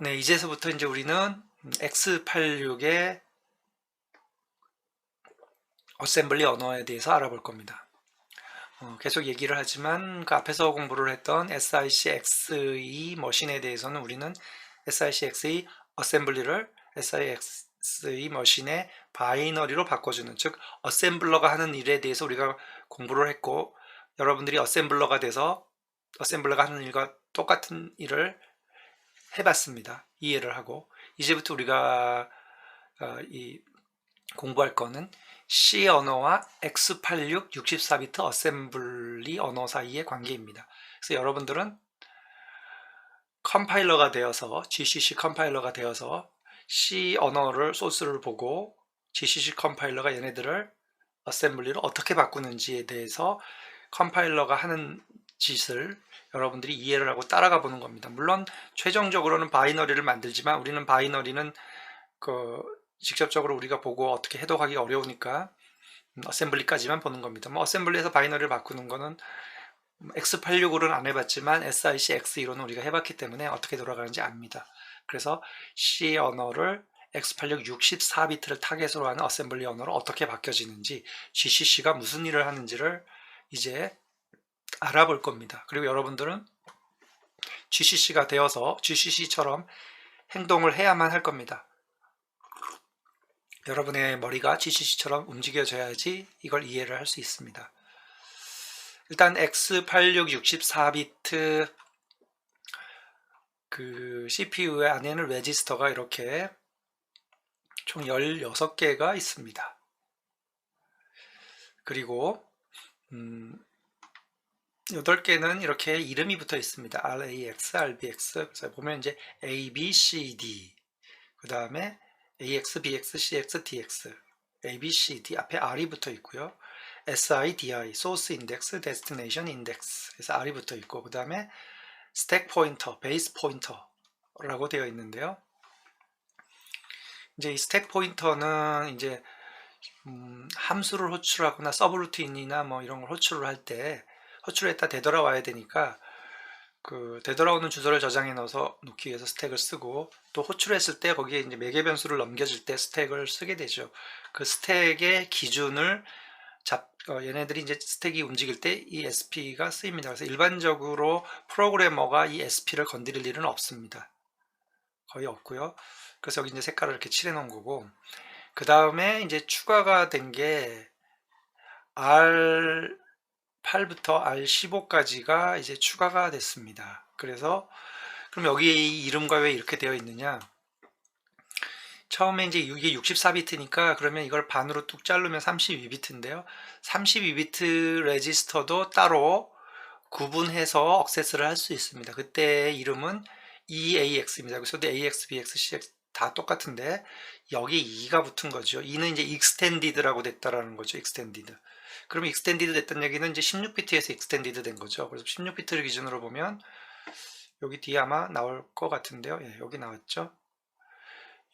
네, 이제서부터 이제 우리는 x86의 어셈블리 언어에 대해서 알아볼 겁니다. 계속 얘기를 하지만 그 앞에서 공부를 했던 SICXE 머신에 대해서는 우리는 SICXE 어셈블리를 SICXE 머신의 바이너리로 바꿔주는, 즉 어셈블러가 하는 일에 대해서 우리가 공부를 했고, 여러분들이 어셈블러가 하는 일과 똑같은 일을 해봤습니다. 이해를 하고, 이제부터 우리가 공부할 거는 C 언어와 X86 64비트 어셈블리 언어 사이의 관계입니다. 그래서 여러분들은 컴파일러가 되어서, GCC 컴파일러가 되어서 C 언어를 소스를 보고 GCC 컴파일러가 얘네들을 어셈블리로 어떻게 바꾸는지에 대해서 컴파일러가 하는 짓을 여러분들이 이해를 하고 따라가 보는 겁니다. 물론 최종적으로는 바이너리를 만들지만 우리는 바이너리는 직접적으로 우리가 보고 어떻게 해독하기 어려우니까 어셈블리까지만 보는 겁니다. 어셈블리에서 바이너리를 바꾸는 거는 X86으로는 안 해봤지만 SIC X2로는 우리가 해봤기 때문에 어떻게 돌아가는지 압니다. 그래서 C 언어를 X86 64비트를 타겟으로 하는 어셈블리 언어로 어떻게 바뀌어지는지, GCC가 무슨 일을 하는지를 이제 알아볼 겁니다. 그리고 여러분들은 GCC가 되어서 GCC처럼 행동을 해야만 할 겁니다. 여러분의 머리가 GCC처럼 움직여져야지 이걸 이해를 할 수 있습니다. 일단 X86 64비트 그 CPU 안에는 레지스터가 이렇게 총 16개가 있습니다. 그리고 8개는 이렇게 이름이 붙어 있습니다. RAX, RBX. 그래서 보면 이제 A, B, C, D. 그 다음에 AX, BX, CX, DX. A, B, C, D 앞에 R이 붙어 있고요. SI, DI, Source Index, Destination Index. 그래서 R이 붙어 있고, 그 다음에 스택 포인터, 베이스 포인터라고 되어 있는데요. 이제 이 스택 포인터는 이제 함수를 호출하거나 서브루틴이나 뭐 이런 걸 호출을 할 때 호출했다 되돌아와야 되니까 그 되돌아오는 주소를 저장해 넣어서 놓기 위해서 스택을 쓰고, 또 호출했을 때 거기에 이제 매개 변수를 넘겨줄 때 스택을 쓰게 되죠. 그 스택의 기준을 얘네들이 이제 스택이 움직일 때 이 SP가 쓰입니다. 그래서 일반적으로 프로그래머가 이 SP를 건드릴 일은 없습니다. 거의 없고요. 그래서 여기 이제 색깔을 이렇게 칠해 놓은 거고, 그 다음에 이제 추가가 된 게 R8부터 R15까지가 이제 추가가 됐습니다. 그래서 그럼 여기 이름과 왜 이렇게 되어 있느냐? 처음에 이제 이게 64비트니까 그러면 이걸 반으로 뚝 자르면 32비트인데요. 32비트 레지스터도 따로 구분해서 억세스를 할 수 있습니다. 그때 이름은 EAX입니다. 그래서 AX, BX, CX 다 똑같은데 여기 2가 붙은 거죠. 2는 이제 extended라고 됐다라는 거죠. extended. 그럼 extended 됐다는 얘기는 이제 16비트에서 extended 된 거죠. 그래서 16비트를 기준으로 보면 여기 뒤에 아마 나올 것 같은데요. 예, 여기 나왔죠.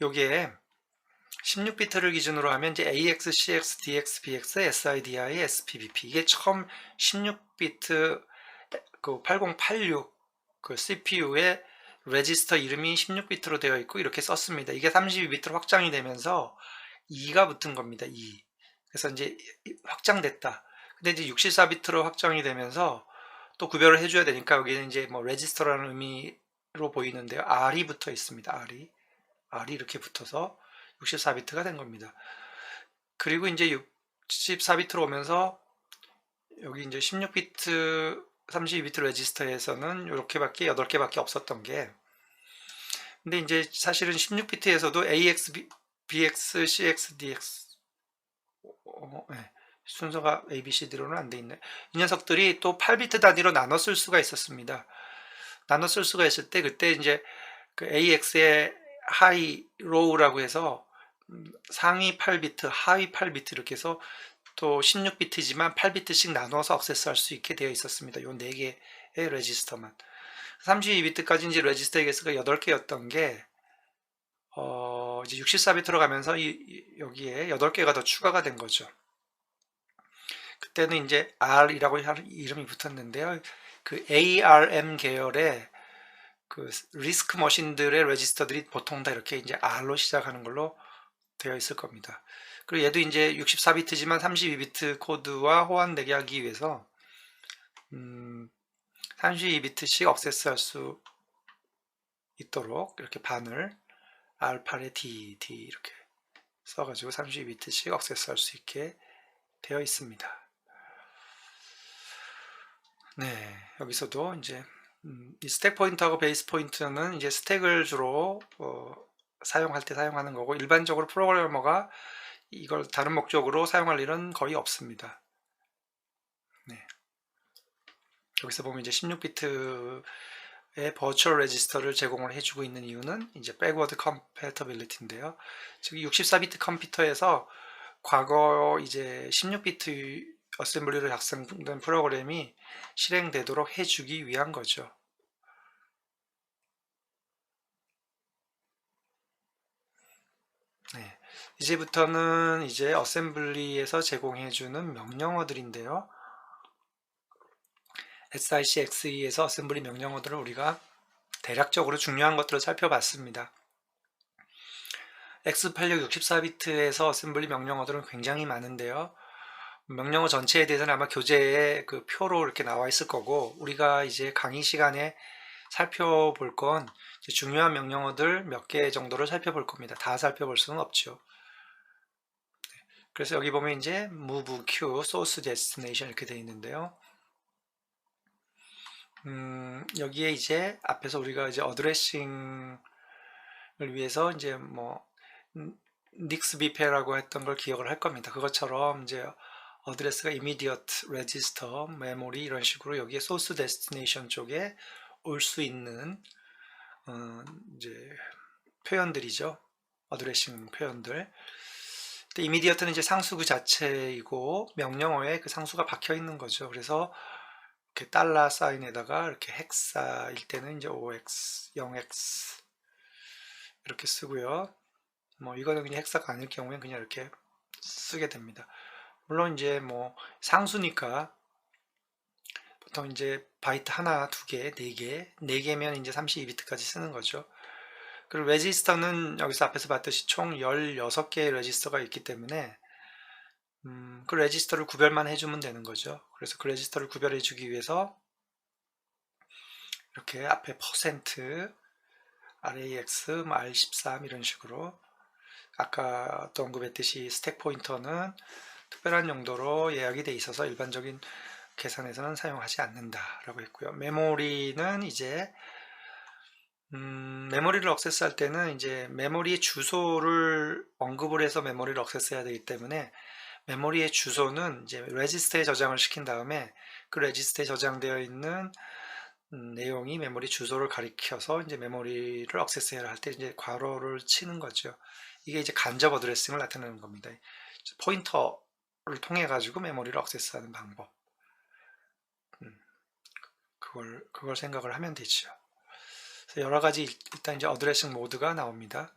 여기에 16비트를 기준으로 하면 이제 AX, CX, DX, BX, SIDI, SPBP 이게 처음 16비트 그 8086 그 CPU의 레지스터 이름이 16비트로 되어 있고 이렇게 썼습니다. 이게 32비트로 확장이 되면서 2가 붙은 겁니다. 2. 그래서 이제 확장됐다. 근데 이제 64비트로 확장이 되면서 또 구별을 해줘야 되니까 여기는 이제 뭐 레지스터라는 의미로 보이는데요. R이 붙어 있습니다. R이 이렇게 붙어서 64비트가 된 겁니다. 그리고 이제 64비트로 오면서 여기 이제 16비트 32비트 레지스터에서는 이렇게밖에 8개밖에 없었던 게, 근데 이제 사실은 16비트에서도 AX, BX, CX, DX 네. 순서가 ABCD로는 안 돼 있네. 이 녀석들이 또 8비트 단위로 나눠 쓸 수가 있었습니다. 나눠 쓸 수가 있을 때 그때 이제 그 AX의 하이 로우라고 해서 상위 8비트, 하위 8비트 이렇게 해서 또 16비트지만 8비트씩 나눠서 액세스할 수 있게 되어 있었습니다. 요 4개의 레지스터만. 32비트까지 이제 레지스터 개수가 8개였던 게 이제 64비트로 가면서 여기에 8개가 더 추가가 된 거죠. 그때는 이제 R이라고 이름이 붙었는데요. 그 ARM 계열의 그 리스크 머신들의 레지스터들이 보통 다 이렇게 이제 R로 시작하는 걸로 되어 있을 겁니다. 그리고 얘도 이제 64비트지만 32비트 코드와 호환되게 하기 위해서 32비트씩 억세스할 수 있도록 이렇게 반을 R8에 D 이렇게 써가지고 32비트씩 억세스할 수 있게 되어 있습니다. 네, 여기서도 이제 이 스택 포인터하고 베이스 포인터는 이제 스택을 주로 사용할 때 사용하는 거고, 일반적으로 프로그래머가 이걸 다른 목적으로 사용할 일은 거의 없습니다. 네. 여기서 보면 이제 16비트의 버추얼 레지스터를 제공을 해주고 있는 이유는 이제 백워드 컴패터빌리티인데요. 즉 64비트 컴퓨터에서 과거 이제 16비트 어셈블리로 작성된 프로그램이 실행되도록 해주기 위한 거죠. 네. 이제부터는 이제 어셈블리에서 제공해주는 명령어들인데요. SICXE에서 어셈블리 명령어들을 우리가 대략적으로 중요한 것들을 살펴봤습니다. X86 64비트에서 어셈블리 명령어들은 굉장히 많은데요. 명령어 전체에 대해서는 아마 교재에 그 표로 이렇게 나와 있을 거고, 우리가 이제 강의 시간에 살펴볼 건 중요한 명령어들 몇 개 정도를 살펴볼 겁니다. 다 살펴볼 수는 없죠. 그래서 여기 보면 이제 move q, source destination 이렇게 되어 있는데요. 여기에 이제 앞에서 우리가 이제 어드레싱을 위해서 이제 뭐 닉스 비페라고 했던 걸 기억을 할 겁니다. 그것처럼 이제 어드레스가 immediate register, memory 이런 식으로 여기에 source destination 쪽에 올 수 있는 이제 표현들이죠. 어드레싱 표현들. 근데 immediate는 이제 상수 그 자체이고 명령어에 그 상수가 박혀 있는 거죠. 그래서 이렇게 달러 사인에다가 이렇게 헥사일 때는 이제 OX, 0X 이렇게 쓰고요. 뭐 이거는 그냥 헥사가 아닐 경우엔 그냥 이렇게 쓰게 됩니다. 물론 이제 뭐 상수니까 보통 이제 바이트 하나, 두 개, 네 개, 네 개면 이제 32비트까지 쓰는 거죠. 그리고 레지스터는 여기서 앞에서 봤듯이 총 16개의 레지스터가 있기 때문에 그 레지스터를 구별만 해주면 되는 거죠. 그래서 그 레지스터를 구별해 주기 위해서 이렇게 앞에 퍼센트, RAX, R13 이런 식으로 아까 또 언급했듯이 스택 포인터는 특별한 용도로 예약이 돼 있어서 일반적인 계산에서는 사용하지 않는다라고 했고요. 메모리는 이제 메모리를 억세스할 때는 이제 메모리의 주소를 언급을 해서 메모리를 억세스해야 되기 때문에 메모리의 주소는 이제 레지스터에 저장을 시킨 다음에 그 레지스터에 저장되어 있는 내용이 메모리 주소를 가리켜서 이제 메모리를 억세스해야 할 때 이제 괄호를 치는 거죠. 이게 이제 간접 어드레싱을 나타내는 겁니다. 포인터를 통해 가지고 메모리를 억세스하는 방법. 그걸 생각을 하면 되죠. 그래서 여러 가지 일단 이제 어드레싱 모드가 나옵니다.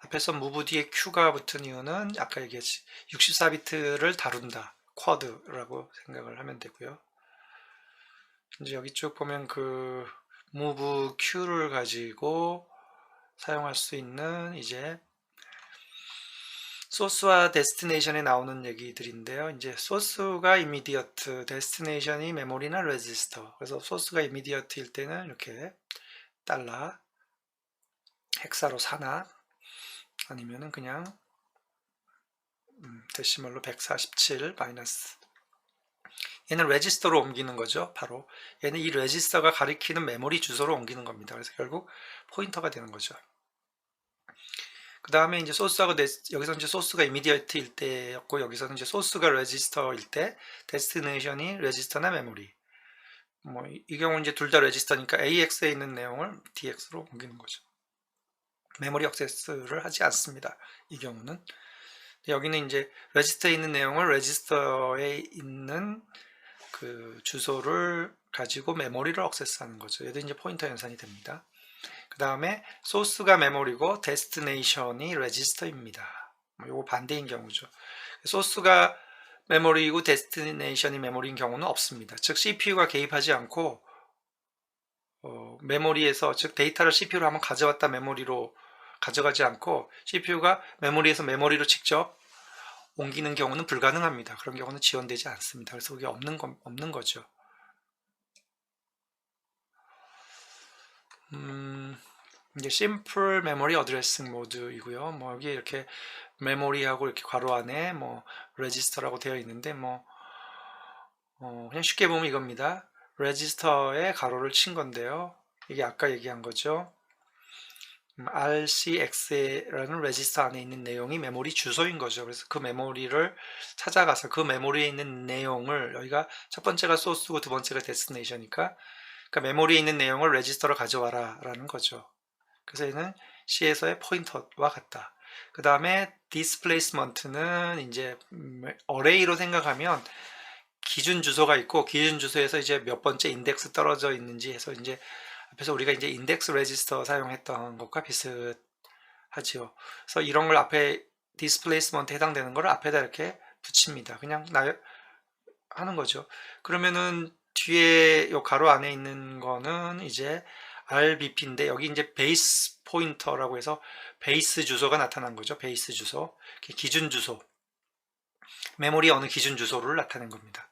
앞에서 move 뒤에 q가 붙은 이유는 아까 얘기했지 64비트를 다룬다. 쿼드라고 생각을 하면 되고요. 이제 여기 쭉 보면 그 move q를 가지고 사용할 수 있는 이제 소스와 데스티네이션에 나오는 얘기들인데요. 이제 소스가 immediate, destination이 메모리나 레지스터. 그래서 소스가 immediate일 때는 이렇게 달러 헥사로 사나 아니면은 그냥 데시멀로 147 마이너스. 얘는 레지스터로 옮기는 거죠. 바로 얘는 이 레지스터가 가리키는 메모리 주소로 옮기는 겁니다. 그래서 결국 포인터가 되는 거죠. 그 다음에 이제 소스하고 여기서 이제 소스가 immediate일 때였고 여기서는 이제 소스가 레지스터일 때 데스티네이션이 레지스터나 메모리. 뭐 이 경우는 이제 둘 다 레지스터니까 AX에 있는 내용을 DX로 옮기는 거죠. 메모리 액세스를 하지 않습니다. 이 경우는. 여기는 이제 레지스터에 있는 내용을 레지스터에 있는 그 주소를 가지고 메모리를 액세스하는 거죠. 얘도 이제 포인터 연산이 됩니다. 그 다음에 소스가 메모리고 데스티네이션이 레지스터입니다. 요거 반대인 경우죠. 소스가 메모리이고 데스티네이션이 메모리인 경우는 없습니다. 즉 CPU가 개입하지 않고 메모리에서, 즉 데이터를 CPU로 한번 가져왔다 메모리로 가져가지 않고 CPU가 메모리에서 메모리로 직접 옮기는 경우는 불가능합니다. 그런 경우는 지원되지 않습니다. 그래서 그게 없는 거죠. 이제 심플 메모리 어드레싱 모드이고요. 뭐 여기 이렇게 메모리하고 이렇게 괄호 안에 뭐 레지스터라고 되어 있는데 뭐 그냥 쉽게 보면 이겁니다. 레지스터에 가로를 친 건데요. 이게 아까 얘기한 거죠. RCX라는 레지스터 안에 있는 내용이 메모리 주소인 거죠. 그래서 그 메모리를 찾아가서 그 메모리에 있는 내용을, 여기가 첫 번째가 소스고 두 번째가 데스티네이션이니까, 그러니까 메모리에 있는 내용을 레지스터로 가져와라 라는 거죠. 그래서 얘는 C에서의 포인터와 같다. 그 다음에 displacement는 이제 어레이로 생각하면 기준 주소가 있고, 기준 주소에서 이제 몇 번째 인덱스 떨어져 있는지 해서, 이제 앞에서 우리가 이제 인덱스 레지스터 사용했던 것과 비슷하지요. 그래서 이런 걸 앞에 디스플레이스먼트에 해당되는 걸 앞에다 이렇게 붙입니다. 그냥 하는 거죠. 그러면은 뒤에 요 가로 안에 있는 거는 이제 RBP인데, 여기 이제 베이스 포인터라고 해서 베이스 주소가 나타난 거죠. 베이스 주소, 기준 주소, 메모리 어느 기준 주소를 나타낸 겁니다.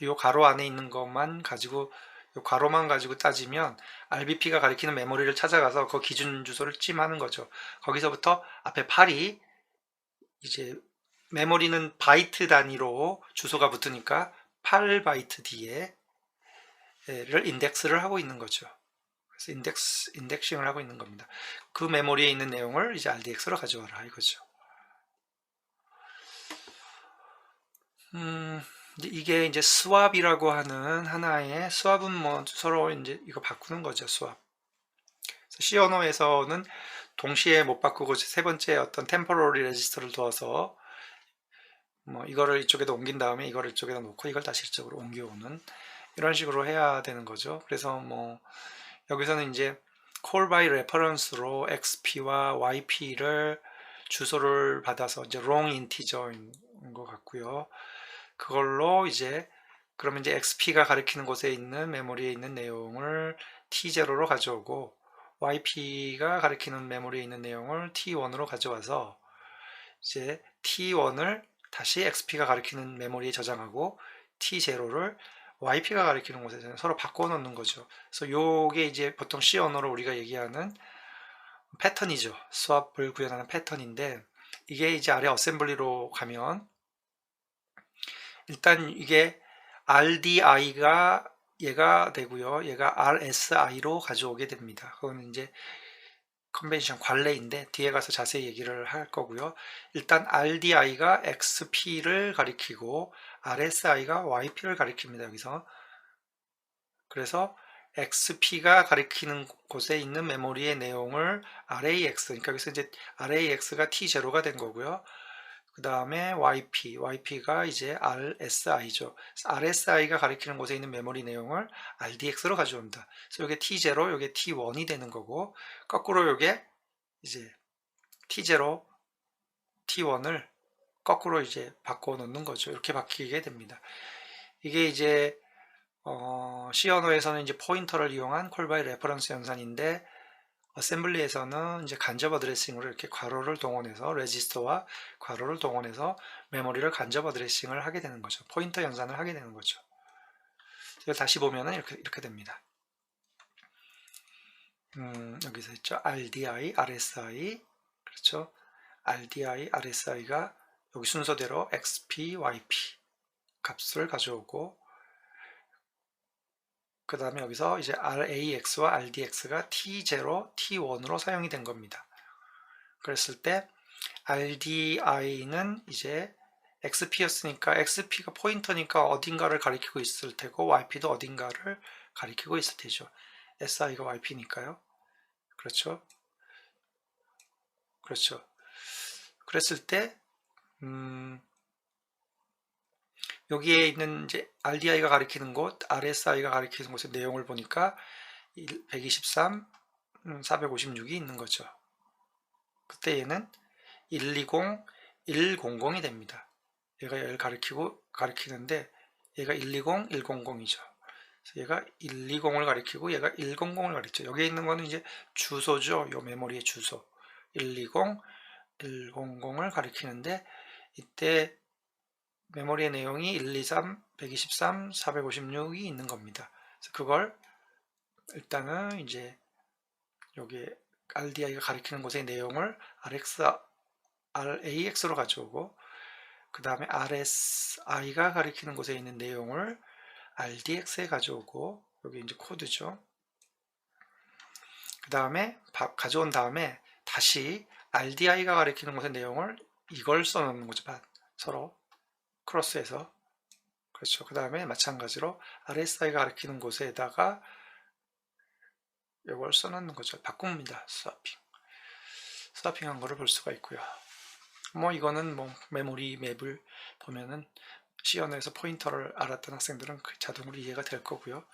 요 가로 안에 있는 것만 가지고, 요 가로만 가지고 따지면 RBP가 가리키는 메모리를 찾아가서 그 기준 주소를 찜하는 거죠. 거기서부터 앞에 8이 이제 메모리는 바이트 단위로 주소가 붙으니까 8바이트 뒤에를 인덱스를 하고 있는 거죠. 그래서 인덱싱을 하고 있는 겁니다. 그 메모리에 있는 내용을 이제 RDX로 가져와라 이거죠. 이게 이제 스왑이라고 하는 하나의, 스왑은 뭐 서로 이제 이거 바꾸는 거죠, 스왑. C 언어에서는 동시에 못 바꾸고 세 번째 어떤 템포러리 레지스터를 두어서 뭐 이거를 이쪽에다 옮긴 다음에 이거를 이쪽에다 놓고 이걸 다시 이쪽으로 옮겨오는 이런 식으로 해야 되는 거죠. 그래서 뭐 여기서는 이제 call by reference로 xp와 yp를 주소를 받아서 이제 wrong integer인 것 같고요. 그걸로 이제 그러면 이제 xp가 가리키는 곳에 있는 메모리에 있는 내용을 t0로 가져오고, yp가 가리키는 메모리에 있는 내용을 t1으로 가져와서 이제 t1을 다시 xp가 가리키는 메모리에 저장하고 t0를 yp가 가리키는 곳에 서로 바꿔 놓는 거죠. 그래서 요게 이제 보통 C 언어로 우리가 얘기하는 패턴이죠. 수압을 구현하는 패턴인데, 이게 이제 아래 어셈블리로 가면 일단 이게 RDI가 얘가 되고요. 얘가 RSI로 가져오게 됩니다. 그거는 이제 컨벤션 관례인데 뒤에 가서 자세히 얘기를 할 거고요. 일단 RDI가 XP를 가리키고 RSI가 YP를 가리킵니다. 여기서. 그래서 XP가 가리키는 곳에 있는 메모리의 내용을 RAX, 그러니까 여기서 이제 RAX가 T0가 된 거고요. 그 다음에 YP가 이제 RSI죠. RSI가 가리키는 곳에 있는 메모리 내용을 RDX로 가져옵니다. 그래서 이게 T0, 이게 T1이 되는 거고, 거꾸로 이게 이제 T0, T1을 거꾸로 이제 바꿔 놓는 거죠. 이렇게 바뀌게 됩니다. 이게 이제 C 언어에서는 이제 포인터를 이용한 콜 바이 레퍼런스 연산인데, 어셈블리에서는 이제 간접 어드레싱으로 이렇게 괄호를 동원해서 레지스터와 괄호를 동원해서 메모리를 간접 어드레싱을 하게 되는 거죠. 포인터 연산을 하게 되는 거죠. 이걸 다시 보면은 이렇게 됩니다. 여기서 있죠. RDI, RSI. 그렇죠. RDI, RSI가 여기 순서대로 XP, YP 값을 가져오고, 그 다음에 여기서 이제 RAX와 RDX가 T0, T1으로 사용이 된 겁니다. 그랬을 때 RDI는 이제 XP였으니까 XP가 포인터니까 어딘가를 가리키고 있을 테고, YP도 어딘가를 가리키고 있을 테죠. SI가 YP니까요. 그렇죠. 그렇죠. 그랬을 때 여기에 있는 이제 RDI가 가리키는 곳, RSI가 가리키는 곳의 내용을 보니까 123, 456이 있는 거죠. 그때 얘는 120, 100이 됩니다. 얘가 얘를 가리키는데 얘가 120, 100이죠. 얘가 120을 가리키고 얘가 100을 가리키죠. 여기에 있는 거는 이제 주소죠. 요 메모리의 주소. 120, 100을 가리키는데 이때 메모리의 내용이 123, 123, 456이 있는 겁니다. 그래서 그걸 일단은 이제 여기 RDI가 가리키는 곳의 내용을 RAX로 가져오고 그 다음에 RSI가 가리키는 곳에 있는 내용을 RDX에 가져오고 여기 이제 코드죠. 그 다음에 가져온 다음에 다시 RDI가 가리키는 곳의 내용을 이걸 써놓는 거죠. 서로 크로스해서. 그렇죠. 그 다음에 마찬가지로 RSI가 가리키는 곳에다가 이걸 써놓는 거죠. 바꿉니다. 스와핑한 거를 볼 수가 있고요. 뭐 이거는 뭐 메모리 맵을 보면은 시연에서 포인터를 알았던 학생들은 자동으로 이해가 될 거고요.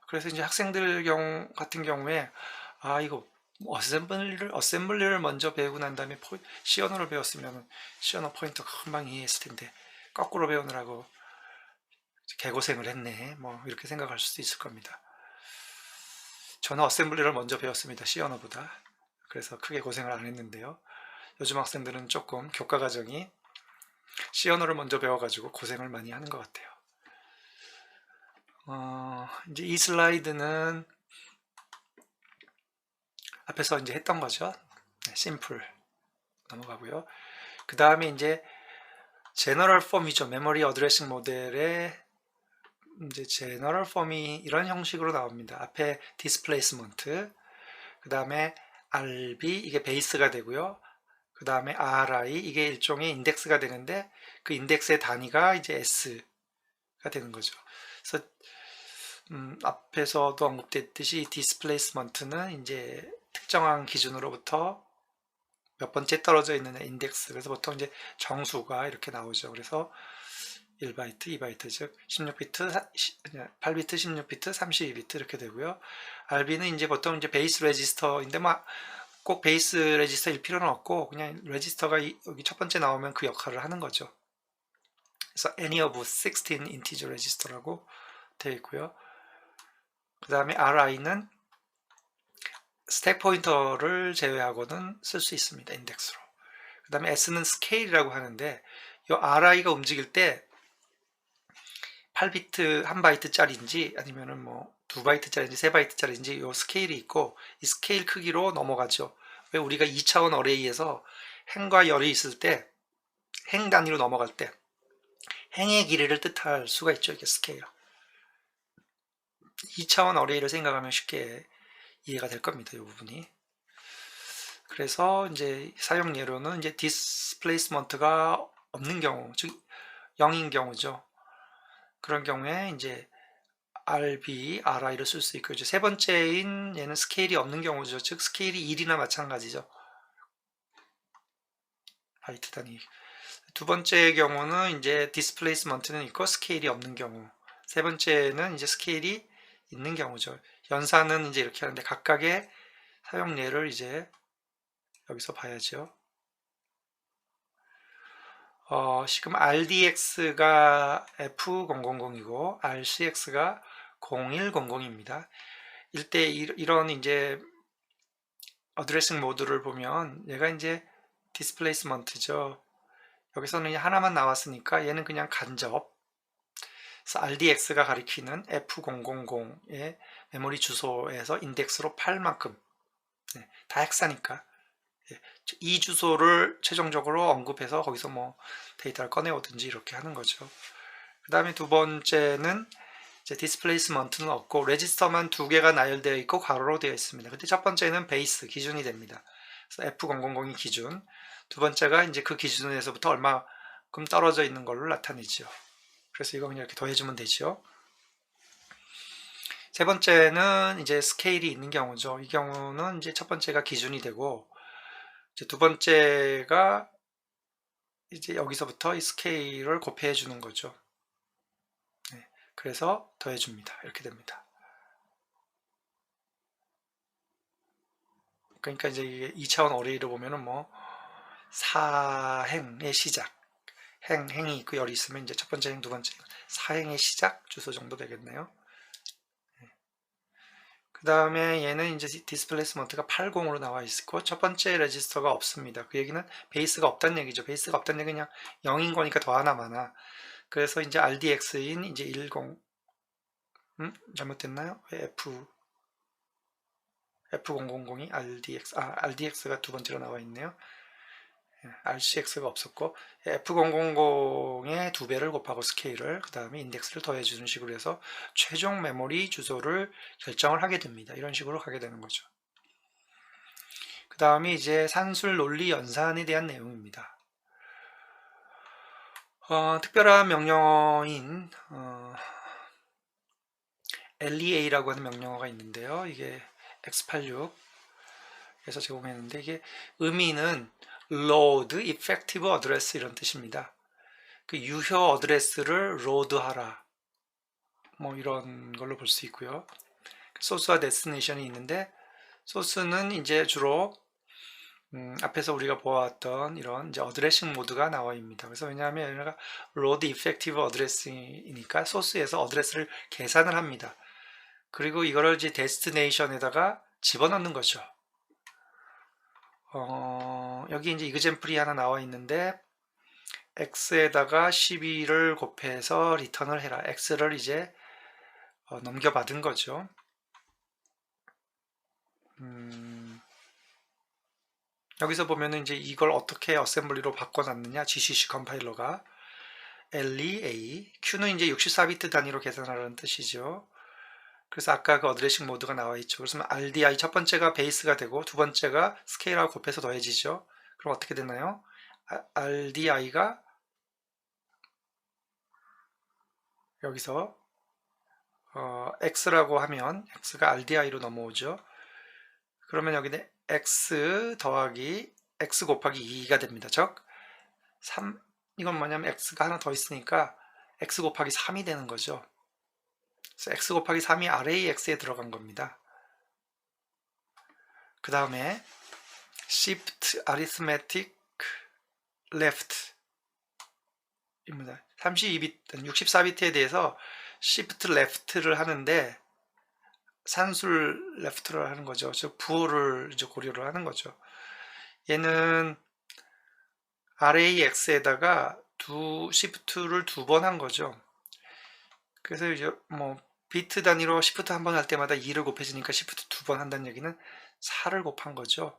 그래서 이제 학생들 같은 경우에 이거 어셈블리를 먼저 배우고 난 다음에 시연어를 배웠으면 시연어 포인터 금방 이해했을 텐데 거꾸로 배우느라고 개고생을 했네. 뭐 이렇게 생각할 수도 있을 겁니다. 저는 어셈블리를 먼저 배웠습니다. 시언어보다. 그래서 크게 고생을 안 했는데요. 요즘 학생들은 조금 교과 과정이 시언어를 먼저 배워가지고 고생을 많이 하는 것 같아요. 이제 이 슬라이드는 앞에서 이제 했던 거죠. 심플 넘어가고요. 그 다음에 이제 제너럴 폼이죠. 메모리 어드레싱 모델의 이제 제너럴 폼이 이런 형식으로 나옵니다. 앞에 디스플레이스먼트, 그 다음에 RB 이게 베이스가 되고요. 그 다음에 RI 이게 일종의 인덱스가 되는데 그 인덱스의 단위가 이제 S가 되는 거죠. 그래서 앞에서도 언급됐듯이 디스플레이스먼트는 이제 특정한 기준으로부터 몇 번째 떨어져 있는 인덱스. 그래서 보통 이제 정수가 이렇게 나오죠. 그래서 1바이트, 2바이트, 즉 16비트, 8비트, 16비트, 32비트 이렇게 되고요. RB는 이제 보통 이제 베이스 레지스터인데 꼭 베이스 레지스터일 필요는 없고 그냥 레지스터가 여기 첫 번째 나오면 그 역할을 하는 거죠. 그래서 any of 16 integer register라고 되어 있고요. 그 다음에 RI는 스택 포인터를 제외하고는 쓸 수 있습니다. 인덱스로. 그 다음에 S는 스케일이라고 하는데 이 RI가 움직일 때 8비트 1바이트짜리인지 아니면은 뭐 2바이트짜리인지 3바이트짜리인지 이 스케일이 있고 이 스케일 크기로 넘어가죠. 왜 우리가 2차원 어레이에서 행과 열이 있을 때 행 단위로 넘어갈 때 행의 길이를 뜻할 수가 있죠. 이게 스케일. 2차원 어레이를 생각하면 쉽게 이해가 될 겁니다. 이 부분이. 그래서 이제 사용 예로는 이제 디스플레이스먼트가 없는 경우, 즉 0인 경우죠. 그런 경우에 이제 RB, RI를 쓸 수 있고 이제 세 번째인 얘는 스케일이 없는 경우죠. 즉 스케일이 1이나 마찬가지죠. 바이트 단위. 두 번째 경우는 이제 디스플레이스먼트는 있고 스케일이 없는 경우. 세 번째는 이제 스케일이 있는 경우죠. 연산은 이제 이렇게 하는데 각각의 사용 예를 이제 여기서 봐야죠. 지금 RDX가 F000이고 RCX가 0100입니다. 이때 이런 이제 어드레싱 모드를 보면 얘가 이제 디스플레이스먼트죠. 여기서는 하나만 나왔으니까 얘는 그냥 간접. 그래서 RDX가 가리키는 F000의 메모리 주소에서 인덱스로 8만큼 다 헥사니까 이 주소를 최종적으로 언급해서 거기서 뭐 데이터를 꺼내오든지 이렇게 하는 거죠. 그 다음에 두 번째는 이제 디스플레이스먼트는 없고 레지스터만 두 개가 나열되어 있고 괄호로 되어 있습니다. 그때 첫 번째는 베이스 기준이 됩니다. 그래서 F000이 기준. 두 번째가 이제 그 기준에서부터 얼마큼 떨어져 있는 걸로 나타내죠. 그래서 이거 그냥 이렇게 더해주면 되죠. 세 번째는 이제 스케일이 있는 경우죠. 이 경우는 이제 첫 번째가 기준이 되고 이제 두 번째가 이제 여기서부터 이 스케일을 곱해 주는 거죠. 네, 그래서 더해 줍니다. 이렇게 됩니다. 그러니까 이제 이게 2차원 어레이를 보면은 뭐 4행의 시작 행이 있고 열이 있으면 이제 첫 번째 행, 두 번째 행, 4행의 시작 주소 정도 되겠네요. 그 다음에 얘는 이제 디스플레이스먼트가 80으로 나와 있고 첫 번째 레지스터가 없습니다. 그 얘기는 베이스가 없다는 얘기죠. 베이스가 없다는 얘기는 그냥 0인 거니까 더 하나 많아. 그래서 이제 RDX인 이제 10 잘못됐나요? F000이 RDX가 두 번째로 나와 있네요. RCX가 없었고 F000의 두 배를 곱하고 스케일을 그 다음에 인덱스를 더해주는 식으로 해서 최종 메모리 주소를 결정을 하게 됩니다. 이런 식으로 가게 되는 거죠. 그 다음에 이제 산술 논리 연산에 대한 내용입니다. 특별한 명령어인 LEA라고 하는 명령어가 있는데요. 이게 x86에서 제공했는데 이게 의미는 load effective address 이런 뜻입니다. 그 유효 어드레스를 로드하라 뭐 이런 걸로 볼 수 있고요. 소스와 데스티네이션이 있는데 소스는 이제 주로 앞에서 우리가 보았던 이런 이제 어드레싱 모드가 나와 있습니다. 그래서 왜냐하면 얘가 로드 이펙티브 어드레스이니까 소스에서 어드레스를 계산을 합니다. 그리고 이거를 이제 데스티네이션에다가 집어넣는 거죠. 여기 이제 이그젠플이 하나 나와 있는데 x에다가 12를 곱해서 리턴을 해라. x를 이제 넘겨받은 거죠. 여기서 보면은 이제 이걸 어떻게 어셈블리로 바꿔놨느냐. GCC 컴파일러가 LEA, Q는 이제 64비트 단위로 계산하라는 뜻이죠. 그래서 아까 그 어드레싱 모드가 나와 있죠. 그래서 RDI 첫 번째가 베이스가 되고 두 번째가 스케일하고 곱해서 더해지죠. 그럼 어떻게 되나요? RDI가 여기서 X라고 하면 X가 RDI로 넘어오죠. 그러면 여기는 X 더하기 X 곱하기 2가 됩니다. 즉 3, 이건 뭐냐면 X가 하나 더 있으니까 X 곱하기 3이 되는 거죠. 그래서 X 곱하기 3이 array X에 들어간 겁니다. 그 다음에 shift arithmetic left 입니다. 32비트, 64비트에 대해서 shift left를 하는데 산술 left를 하는 거죠. 즉 부호를 이제 고려를 하는 거죠. 얘는 array x에다가 shift를 두 번 한 거죠. 그래서 이제 뭐 비트 단위로 shift 한 번 할 때마다 2를 곱해지니까 shift 두 번 한다는 얘기는 4를 곱한 거죠.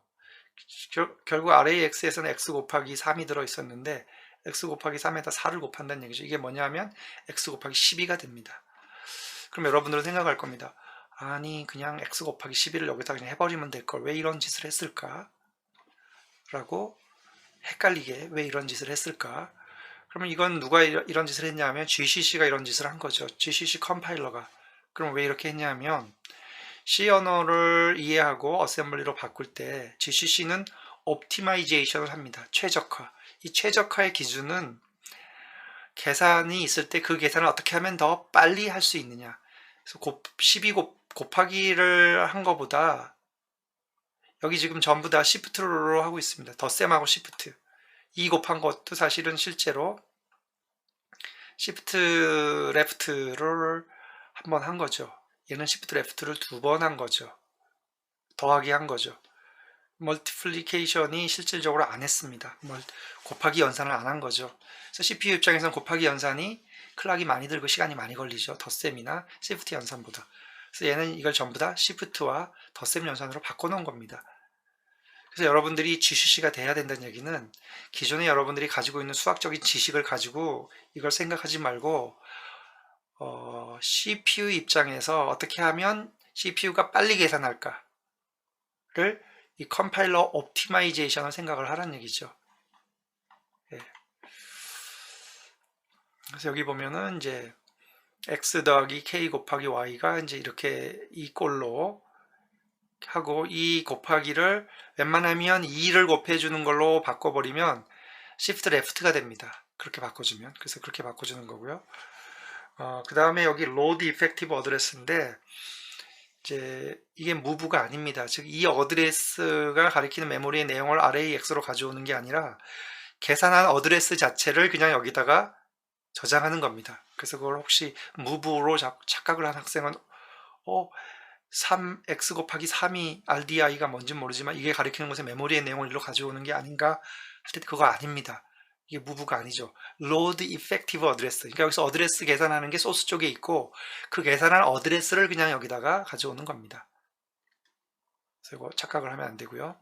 결국 array x에서는 x 곱하기 3이 들어 있었는데 x 곱하기 3에다 4를 곱한다는 얘기죠. 이게 뭐냐면 x 곱하기 12가 됩니다. 그럼 여러분들은 생각할 겁니다. 아니 그냥 x 곱하기 12를 여기다 그냥 해버리면 될 걸 왜 이런 짓을 했을까? 라고 헷갈리게 왜 이런 짓을 했을까? 그러면 이건 누가 이런 짓을 했냐면 GCC가 이런 짓을 한 거죠. GCC 컴파일러가. 그럼 왜 이렇게 했냐면 C 언어를 이해하고 어셈블리로 바꿀 때 GCC는 옵티마이제이션을 합니다. 최적화. 이 최적화의 기준은 계산이 있을 때 그 계산을 어떻게 하면 더 빨리 할 수 있느냐. 그래서 12 곱하기를 한 것보다 여기 지금 전부 다 시프트로 하고 있습니다. 덧셈하고 시프트. 2 곱한 것도 사실은 실제로 시프트 레프트를 한번 한 거죠. 얘는 시프트 레프트를 두 번 한 거죠. 더하기 한 거죠. 멀티플리케이션이 실질적으로 안 했습니다. 곱하기 연산을 안 한 거죠. 그래서 CPU 입장에서는 곱하기 연산이 클락이 많이 들고 시간이 많이 걸리죠. 덧셈이나 시프트 연산보다. 그래서 얘는 이걸 전부 다 시프트와 덧셈 연산으로 바꿔놓은 겁니다. 그래서 여러분들이 GCC가 돼야 된다는 얘기는 기존에 여러분들이 가지고 있는 수학적인 지식을 가지고 이걸 생각하지 말고 CPU 입장에서 어떻게 하면 CPU가 빨리 계산할까를 이 컴파일러 옵티마이제이션을 생각을 하라는 얘기죠. 예. 그래서 여기 보면은 이제 x 더하기 k 곱하기 y가 이제 이렇게 이 꼴로 하고 이 곱하기를 웬만하면 2를 곱해주는 걸로 바꿔버리면 shift left가 됩니다. 그렇게 바꿔주면. 그래서 그렇게 바꿔주는 거고요. 그 다음에 여기 load effective address인데 이제 이게 move가 아닙니다. 즉 이 어드레스가 가리키는 메모리의 내용을 array x로 가져오는 게 아니라 계산한 어드레스 자체를 그냥 여기다가 저장하는 겁니다. 그래서 그걸 혹시 move로 착각을 한 학생은 x 곱하기 3이 RDI가 뭔지 모르지만 이게 가리키는 것은 메모리의 내용을 일로 가져오는 게 아닌가 할 때 그거 아닙니다. 이게 무브가 아니죠. load effective address. 그러니까 여기서 어드레스 계산하는 게 소스 쪽에 있고 그 계산한 어드레스를 그냥 여기다가 가져오는 겁니다. 그래서 이거 착각을 하면 안 되고요.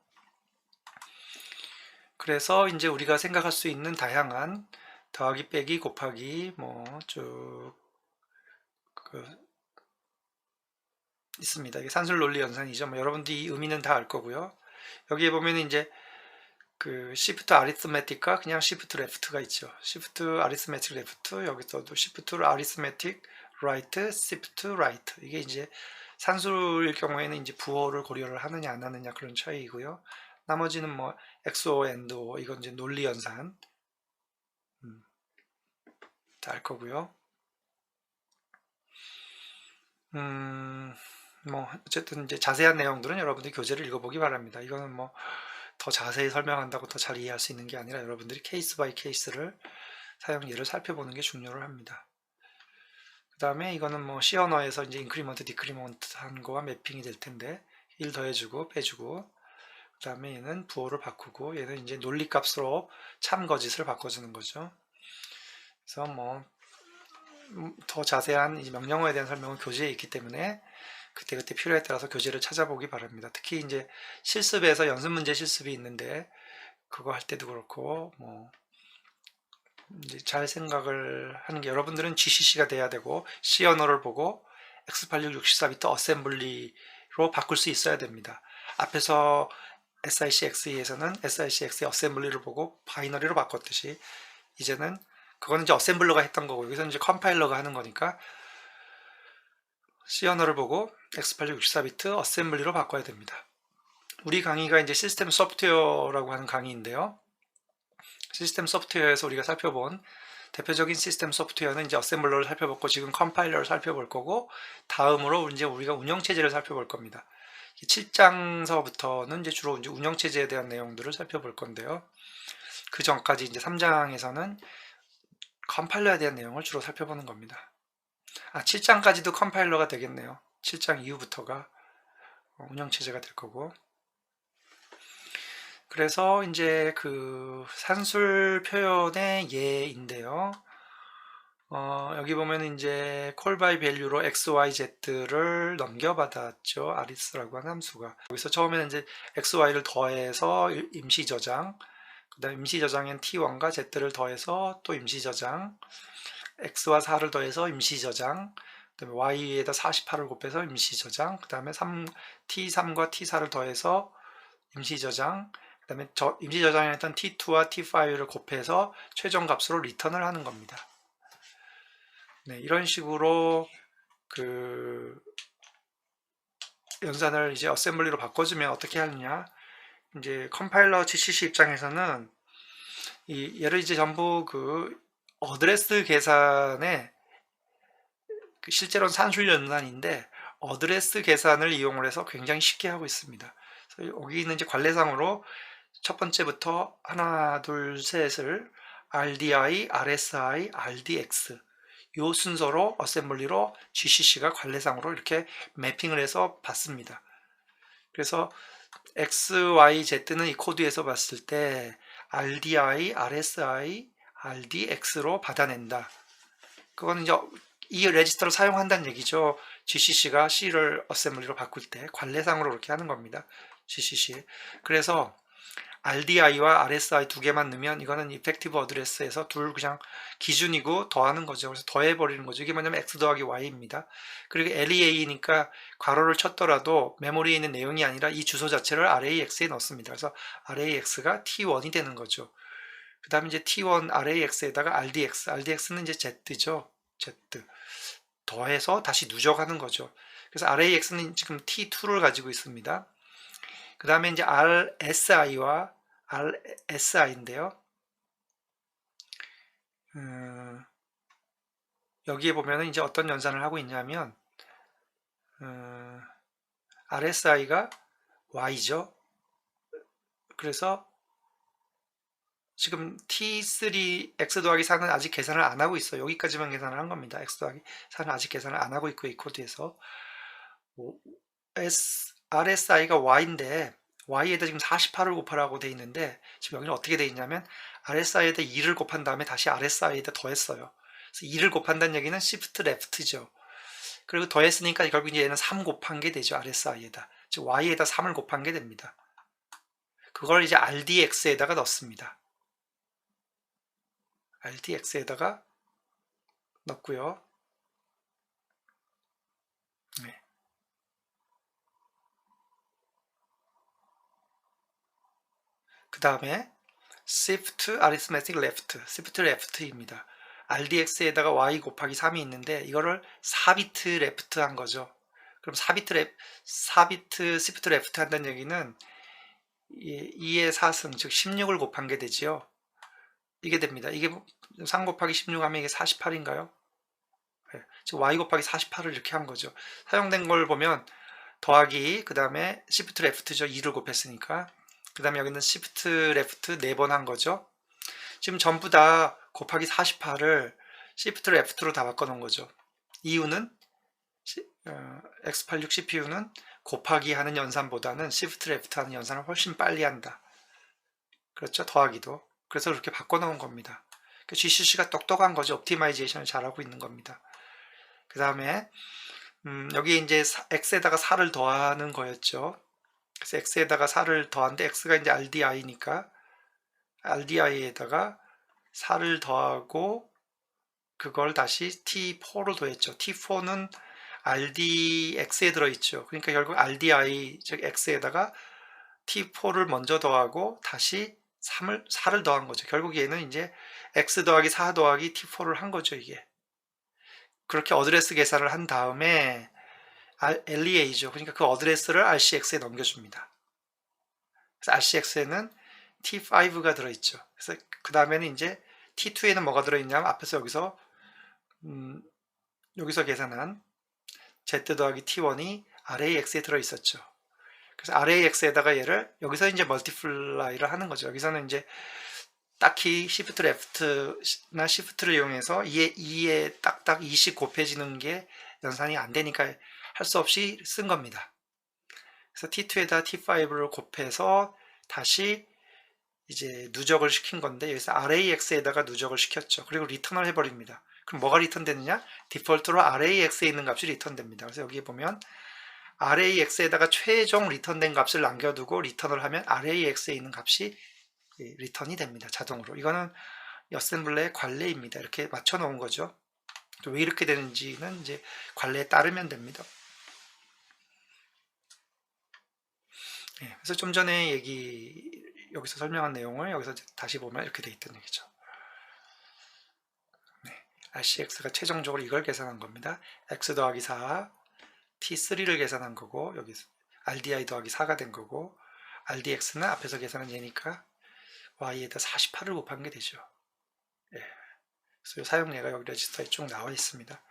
그래서 이제 우리가 생각할 수 있는 다양한 더하기 빼기 곱하기 뭐쭉 있습니다. 이게 산술 논리 연산이죠. 여러분들이 이 의미는 다 알 거고요. 여기에 보면 이제 그 시프트 아리스메틱과 그냥 시프트 레프트가 있죠. 시프트 아리스메틱 레프트, 여기서도 시프트 아리스메틱 라이트, 시프트 라이트. 이게 이제 산술일 경우에는 이제 부호를 고려를 하느냐 안 하느냐 그런 차이이고요. 나머지는 뭐 XO, ANDO 이건 이제 논리 연산 다 알 거고요. 뭐 어쨌든 이제 자세한 내용들은 여러분들이 교재를 읽어보기 바랍니다. 이거는 뭐 더 자세히 설명한다고 더 잘 이해할 수 있는 게 아니라 여러분들이 케이스 바이 케이스를 사용 예를 살펴보는 게 중요를 합니다. 그 다음에 이거는 뭐 C 언어에서 이제 인크리먼트, 디크리먼트 한 거와 매핑이 될 텐데 1 더해주고 빼주고 그 다음에 얘는 부호를 바꾸고 얘는 이제 논리값으로 참거짓을 바꿔주는 거죠. 그래서 뭐 더 자세한 명령어에 대한 설명은 교재에 있기 때문에 그때그때 필요에 따라서 교재를 찾아보기 바랍니다. 특히 이제 실습에서 연습 문제 실습이 있는데 그거 할 때도 그렇고 뭐 이제 잘 생각을 하는 게 여러분들은 GCC가 돼야 되고 C 언어를 보고 X86 64비트 어셈블리로 바꿀 수 있어야 됩니다. 앞에서 SICXE에서는 SICXE 어셈블리를 보고 바이너리로 바꿨듯이 이제는 그거는 이제 어셈블러가 했던 거고 여기서는 이제 컴파일러가 하는 거니까 C 언어를 보고 X86 64비트 어셈블리로 바꿔야 됩니다. 우리 강의가 이제 시스템 소프트웨어라고 하는 강의인데요. 시스템 소프트웨어에서 우리가 살펴본 대표적인 시스템 소프트웨어는 이제 어셈블러를 살펴봤고 지금 컴파일러를 살펴볼 거고 다음으로 이제 우리가 운영체제를 살펴볼 겁니다. 7장서부터는 이제 주로 이제 운영체제에 대한 내용들을 살펴볼 건데요. 그 전까지 이제 3장에서는 컴파일러에 대한 내용을 주로 살펴보는 겁니다. 7장까지도 컴파일러가 되겠네요. 7장 이후부터가 운영체제가 될 거고. 그래서 이제 그 산술 표현의 예인데요. 여기 보면 이제 call by value로 x, y, z를 넘겨받았죠. aris라고 하는 함수가. 여기서 처음에는 이제 x, y를 더해서 임시 저장, 그 다음 임시 저장엔 t1과 z를 더해서 또 임시 저장, x와 4를 더해서 임시 저장, 그 다음에 y에다 48을 곱해서 임시 저장, 그 다음에 t3과 t4를 더해서 임시 저장, 그 다음에 임시 저장에 했던 t2와 t5를 곱해서 최종 값으로 리턴을 하는 겁니다. 네, 이런 식으로 그 연산을 이제 어셈블리로 바꿔주면 어떻게 하느냐? 이제 컴파일러 GCC 입장에서는 얘를 이제 전부 그 어드레스 계산에 실제로는 산술 연산인데 어드레스 계산을 이용을 해서 굉장히 쉽게 하고 있습니다. 그래서 여기 있는 이제 관례상으로 첫 번째부터 하나, 둘, 셋을 RDI, RSI, RDX 이 순서로 어셈블리로 GCC가 관례상으로 이렇게 매핑을 해서 봤습니다. 그래서 X, Y, Z는 이 코드에서 봤을 때 RDI, RSI, RDX로 받아낸다. 그거는 이제 이 레지스터를 사용한다는 얘기죠. GCC가 C를 어셈블리로 바꿀 때 관례상으로 그렇게 하는 겁니다. GCC. 그래서 RDI와 RSI 두 개만 넣으면 이거는 이펙티브 어드레스에서 둘 그냥 기준이고 더하는 거죠. 그래서 더해버리는 거죠. 이게 뭐냐면 X 더하기 Y입니다. 그리고 LEA니까 괄호를 쳤더라도 메모리에 있는 내용이 아니라 이 주소 자체를 RAX에 넣습니다. 그래서 RAX가 T1이 되는 거죠. 그 다음에 이제 T1 RAX에다가 RDX, RDX는 이제 Z죠. Z. 더해서 다시 누적하는 거죠. 그래서 RAX는 지금 T2를 가지고 있습니다. 그 다음에 이제 RSI와 RSI인데요. 여기에 보면은 이제 어떤 연산을 하고 있냐면, RSI가 Y죠. 그래서 지금 T3 X 더하기 4는 아직 계산을 안 하고 있어요. 여기까지만 계산을 한 겁니다. X 더하기 4는 아직 계산을 안 하고 있고 이 코드에서 RSI가 Y인데 Y에다 지금 48을 곱하라고 돼 있는데 지금 여기는 어떻게 돼 있냐면 RSI에다 2를 곱한 다음에 다시 RSI에다 더했어요. 그래서 2를 곱한다는 얘기는 Shift Left죠. 그리고 더했으니까 결국 이제 얘는 3 곱한 게 되죠. RSI에다. 즉 Y에다 3을 곱한 게 됩니다. 그걸 이제 RDX에다가 넣습니다. RDX에다가 넣고요. 네. 그 다음에 Shift Arithmetic Left, Shift Left입니다. RDX에다가 Y 곱하기 3이 있는데 이거를 4비트 레프트 한 거죠. 그럼 4비트 Shift Left 한다는 얘기는 2의 4승, 즉 16을 곱한 게 되지요. 이게 됩니다. 이게 3 곱하기 16 하면 이게 48인가요? 네. 즉 Y 곱하기 48을 이렇게 한 거죠. 사용된 걸 보면 더하기, 그 다음에 Shift Left죠. 2를 곱했으니까. 그 다음에 여기는 Shift Left 4번 한 거죠. 지금 전부 다 곱하기 48을 Shift Left로 다 바꿔놓은 거죠. 이유는 X86 CPU는 곱하기 하는 연산보다는 Shift Left 하는 연산을 훨씬 빨리 한다. 그렇죠? 더하기도. 그래서 그렇게 바꿔놓은 겁니다. GCC가 똑똑한 거죠. 옵티마이제이션을 잘하고 있는 겁니다. 그 다음에 여기 이제 X에다가 4를 더하는 거였죠. 그래서 X에다가 4를 더하는데 X가 이제 RDI니까 RDI에다가 4를 더하고 그걸 다시 T4로 더했죠. T4는 RDX에 들어있죠. 그러니까 결국 RDI, 즉 X에다가 T4를 먼저 더하고 다시 4를 더한 거죠. 결국 얘는 이제 X 더하기 4 더하기 T4를 한 거죠, 이게. 그렇게 어드레스 계산을 한 다음에 LEA죠. 그러니까 그 어드레스를 RCX에 넘겨줍니다. 그래서 RCX에는 T5가 들어있죠. 그래서 그 다음에는 이제 T2에는 뭐가 들어있냐면 앞에서 여기서 계산한 Z 더하기 T1이 RAX에 들어있었죠. 그래서 RAX에다가 얘를 여기서 이제 멀티플라이를 하는 거죠. 여기서는 이제 딱히 Shift Left나 Shift를 이용해서 2에 딱딱 2씩 곱해지는 게 연산이 안 되니까 할 수 없이 쓴 겁니다. 그래서 T2에다 T5를 곱해서 다시 이제 누적을 시킨 건데 여기서 RAX에다가 누적을 시켰죠. 그리고 리턴을 해버립니다. 그럼 뭐가 리턴되느냐? 디폴트로 RAX에 있는 값이 리턴됩니다. 그래서 여기 보면 RAX에다가 최종 리턴된 값을 남겨두고 리턴을 하면 RAX에 있는 값이 리턴이 됩니다. 자동으로. 이거는 어셈블러의 관례입니다. 이렇게 맞춰 놓은 거죠. 왜 이렇게 되는지는 이제 관례에 따르면 됩니다. 네, 그래서 좀 전에 여기서 설명한 내용을 여기서 다시 보면 이렇게 돼 있다는 얘기죠. 네, RCX가 최종적으로 이걸 계산한 겁니다. X 더하기 4, T3를 계산한 거고, 여기 RDI 더하기 4가 된 거고, RDX는 앞에서 계산한 얘니까 Y에다 48을 곱한 게 되죠. 네, 그래서 사용례가 여기 레지스터에 쭉 나와 있습니다.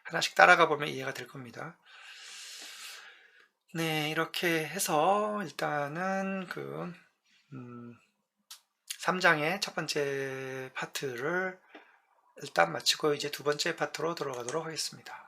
하나씩 따라가 보면 이해가 될 겁니다. 네, 이렇게 해서 일단은 3장의 첫 번째 파트를 일단 마치고 이제 두 번째 파트로 들어가도록 하겠습니다.